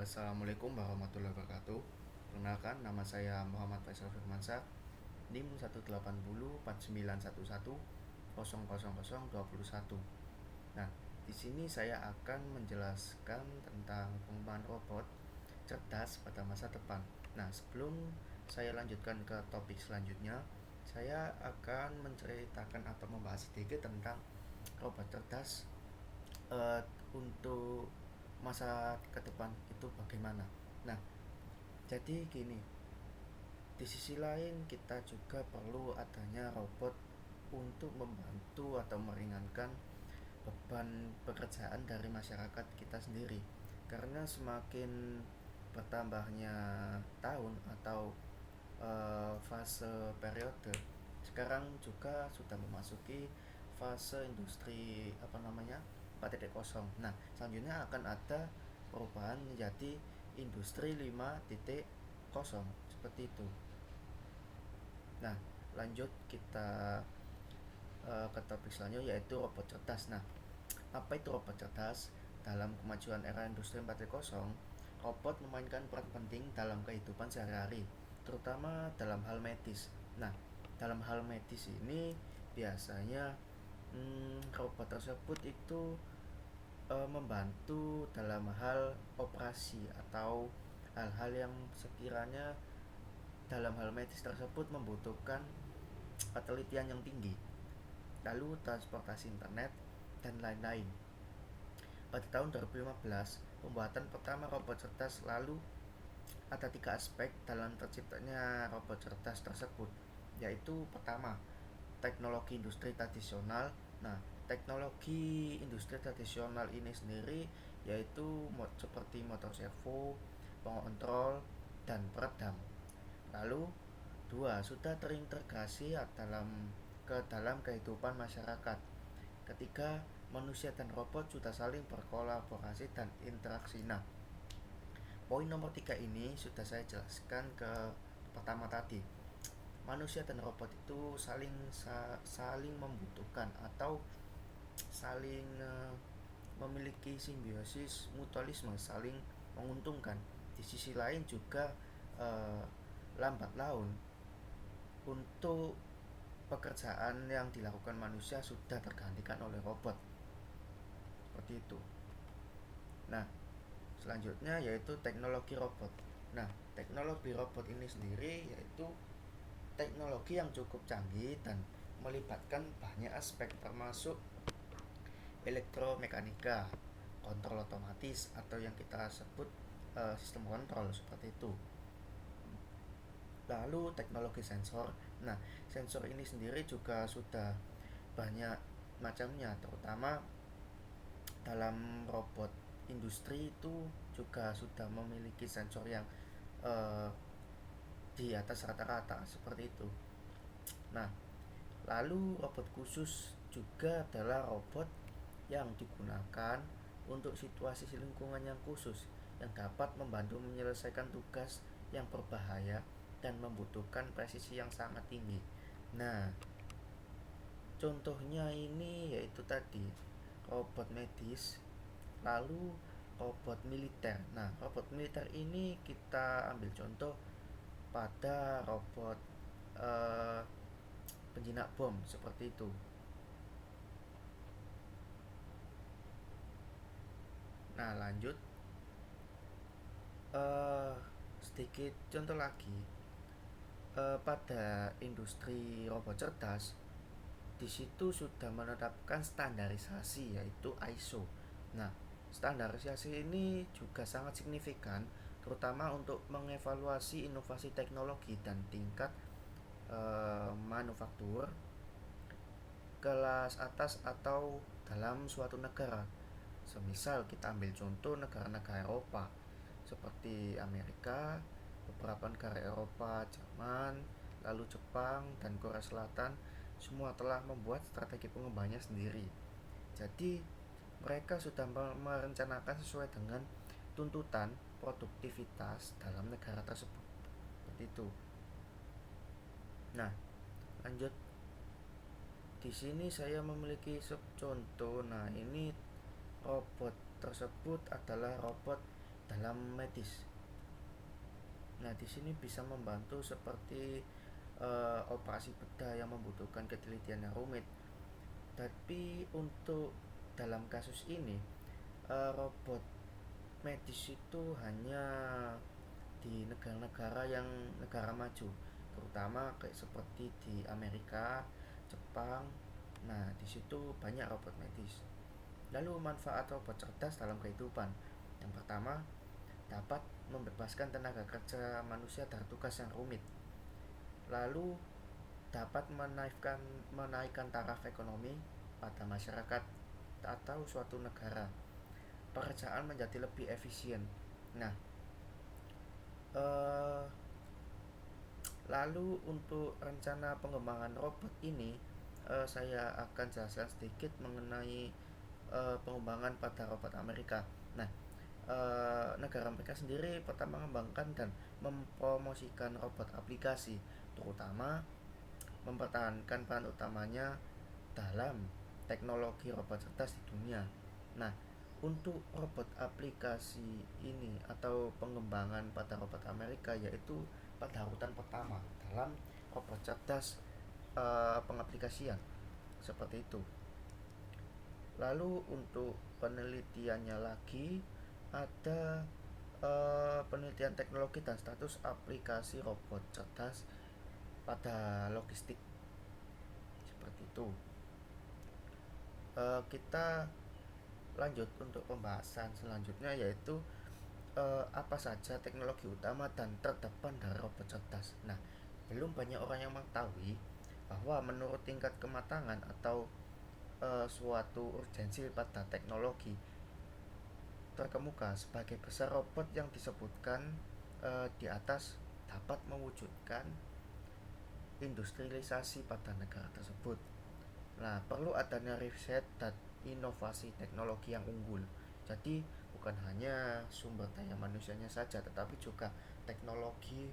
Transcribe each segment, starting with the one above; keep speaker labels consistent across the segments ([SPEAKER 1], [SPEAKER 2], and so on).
[SPEAKER 1] Assalamualaikum warahmatullahi wabarakatuh. Perkenalkan, nama saya Muhammad Faisal Firmansyah, NIM 1804911000021. Nah, di sini saya akan menjelaskan tentang pengembangan robot cerdas pada masa depan. Nah, sebelum saya lanjutkan ke topik selanjutnya, saya akan menceritakan atau membahas sedikit tentang robot cerdas eh, untuk masa ke depan itu bagaimana. Nah, jadi gini, di sisi lain kita juga perlu adanya robot untuk membantu atau meringankan beban pekerjaan dari masyarakat kita sendiri. Karena semakin bertambahnya tahun atau fase periode, sekarang juga sudah memasuki fase industri 4.0. Nah, selanjutnya akan ada perubahan menjadi industri 5.0 seperti itu. Nah, lanjut kita ke topik selanjutnya, yaitu robot cerdas. Nah, apa itu robot cerdas? Dalam kemajuan era industri 4.0, robot memainkan peran penting dalam kehidupan sehari-hari, terutama dalam hal medis. Nah, dalam hal medis ini biasanya robot tersebut itu membantu dalam hal operasi atau hal-hal yang sekiranya dalam hal medis tersebut membutuhkan penelitian yang tinggi, lalu transportasi internet, dan lain-lain. Pada tahun 2015, pembuatan pertama robot cerdas, lalu ada 3 aspek dalam terciptanya robot cerdas tersebut, yaitu pertama, teknologi industri tradisional. Nah, teknologi industri tradisional ini sendiri yaitu seperti motor servo, pengontrol, dan peredam. Lalu dua, sudah terintegrasi ke dalam kehidupan masyarakat. Ketiga, manusia dan robot sudah saling berkolaborasi dan interaksi. Nah, poin nomor 3 ini sudah saya jelaskan ke pertama tadi. Manusia dan robot itu saling membutuhkan atau saling memiliki simbiosis mutualisme, saling menguntungkan. Di sisi lain juga uh, lambat laun untuk pekerjaan yang dilakukan manusia sudah tergantikan oleh robot seperti itu. Nah, selanjutnya yaitu teknologi robot. Nah, teknologi robot ini sendiri yaitu teknologi yang cukup canggih dan melibatkan banyak aspek, termasuk elektromekanika, kontrol otomatis atau yang kita sebut sistem kontrol seperti itu. Lalu teknologi sensor. Nah, sensor ini sendiri juga sudah banyak macamnya, terutama dalam robot industri itu juga sudah memiliki sensor yang eh, di atas rata-rata seperti itu. Nah, lalu robot khusus juga adalah robot yang digunakan untuk situasi lingkungan yang khusus, yang dapat membantu menyelesaikan tugas yang berbahaya dan membutuhkan presisi yang sangat tinggi. Nah, contohnya ini yaitu tadi robot medis, lalu robot militer. Nah, robot militer ini kita ambil contoh pada robot eh, penjinak bom seperti itu. Nah, lanjut eh sedikit contoh lagi pada industri robot cerdas. Di situ sudah menetapkan standarisasi yaitu ISO. Nah, standarisasi ini juga sangat signifikan terutama untuk mengevaluasi inovasi teknologi dan tingkat manufaktur kelas atas atau dalam suatu negara. Semisal kita ambil contoh negara-negara Eropa seperti Amerika, beberapa negara Eropa, Jerman, lalu Jepang dan Korea Selatan, semua telah membuat strategi pengembangannya sendiri. Jadi mereka sudah merencanakan sesuai dengan tuntutan produktivitas dalam negara tersebut. Seperti itu. Nah, lanjut. Di sini saya memiliki subcontoh. Nah, ini robot tersebut adalah robot dalam medis. Nah, di sini bisa membantu seperti operasi bedah yang membutuhkan ketelitian yang rumit. Tapi untuk dalam kasus ini, robot medis itu hanya di negara-negara yang negara maju, terutama kayak seperti di Amerika, Jepang. Nah, di situ banyak robot medis. Lalu manfaat robot cerdas dalam kehidupan. Yang pertama, dapat membebaskan tenaga kerja manusia dari tugas yang rumit. Lalu dapat menaikkan taraf ekonomi pada masyarakat atau suatu negara. Pekerjaan menjadi lebih efisien. Nah, eh, lalu untuk rencana pengembangan robot ini, saya akan jelaskan sedikit mengenai pengembangan pada robot Amerika. Nah, negara Amerika sendiri pertama mengembangkan dan mempromosikan robot aplikasi, terutama mempertahankan peran utamanya dalam teknologi robot cerdas di dunia. Nah, untuk robot aplikasi ini atau pengembangan pada robot Amerika yaitu pada urutan pertama dalam robot cerdas pengaplikasian seperti itu. Lalu untuk penelitiannya lagi ada penelitian teknologi dan status aplikasi robot cerdas pada logistik seperti itu. Kita lanjut untuk pembahasan selanjutnya yaitu apa saja teknologi utama dan terdepan dari robot cerdas. Nah, belum banyak orang yang mengetahui bahwa menurut tingkat kematangan atau suatu urgensi pada teknologi terkemuka sebagai besar robot yang disebutkan di atas dapat mewujudkan industrialisasi pada negara tersebut. Nah, perlu adanya riset dan inovasi teknologi yang unggul. Jadi, bukan hanya sumber daya manusianya saja, tetapi juga teknologi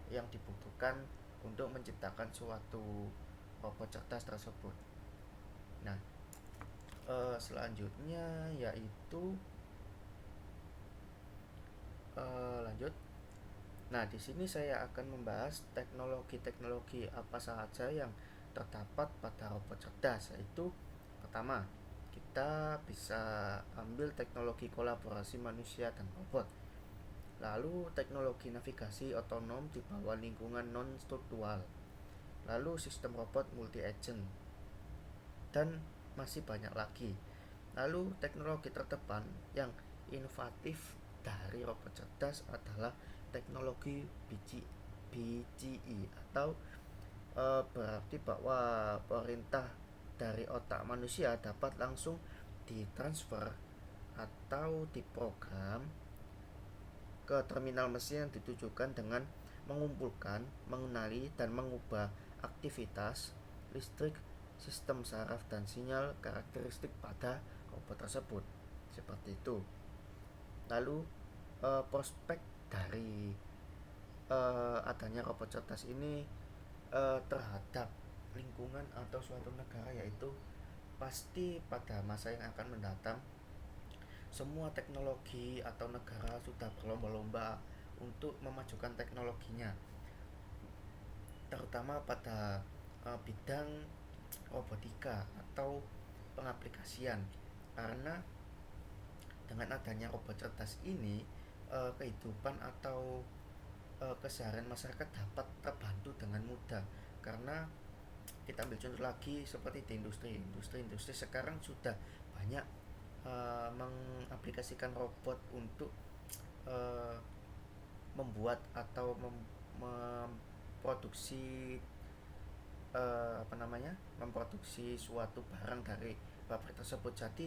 [SPEAKER 1] yang dibutuhkan untuk menciptakan suatu robot cerdas tersebut. Nah, selanjutnya yaitu lanjut. Nah, di sini saya akan membahas teknologi-teknologi apa saja yang terdapat pada robot cerdas. Yaitu pertama, kita bisa ambil teknologi kolaborasi manusia dan robot. Lalu teknologi navigasi otonom di bawah lingkungan non struktural. Lalu sistem robot multi agent dan masih banyak lagi. Lalu teknologi terdepan yang inovatif dari robot cerdas adalah teknologi BGE atau berarti bahwa perintah dari otak manusia dapat langsung ditransfer atau diprogram ke terminal mesin yang ditujukan dengan mengumpulkan, mengenali, dan mengubah aktivitas listrik, sistem saraf, dan sinyal karakteristik pada robot tersebut. Seperti itu. Lalu prospek dari adanya robot cerdas ini terhadap lingkungan atau suatu negara yaitu pasti pada masa yang akan mendatang semua teknologi atau negara sudah berlomba-lomba untuk memajukan teknologinya, terutama pada bidang robotika atau pengaplikasian. Karena dengan adanya robot cerdas ini kehidupan atau keseharian masyarakat dapat terbantu dengan mudah. Karena kita ambil contoh lagi seperti di industri sekarang sudah banyak mengaplikasikan robot untuk uh, membuat atau memproduksi memproduksi suatu barang dari pabrik tersebut. Jadi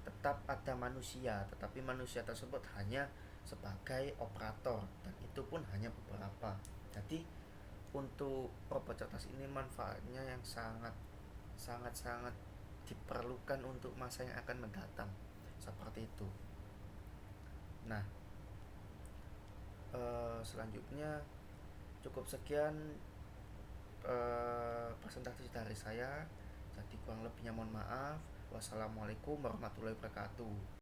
[SPEAKER 1] tetap ada manusia, tetapi manusia tersebut hanya sebagai operator dan itu pun hanya beberapa. Jadi untuk robot cerdas ini manfaatnya yang sangat sangat sangat diperlukan untuk masa yang akan mendatang seperti itu. Nah, selanjutnya cukup sekian presentasi dari saya. Jadi kurang lebihnya mohon maaf. Wassalamualaikum warahmatullahi wabarakatuh.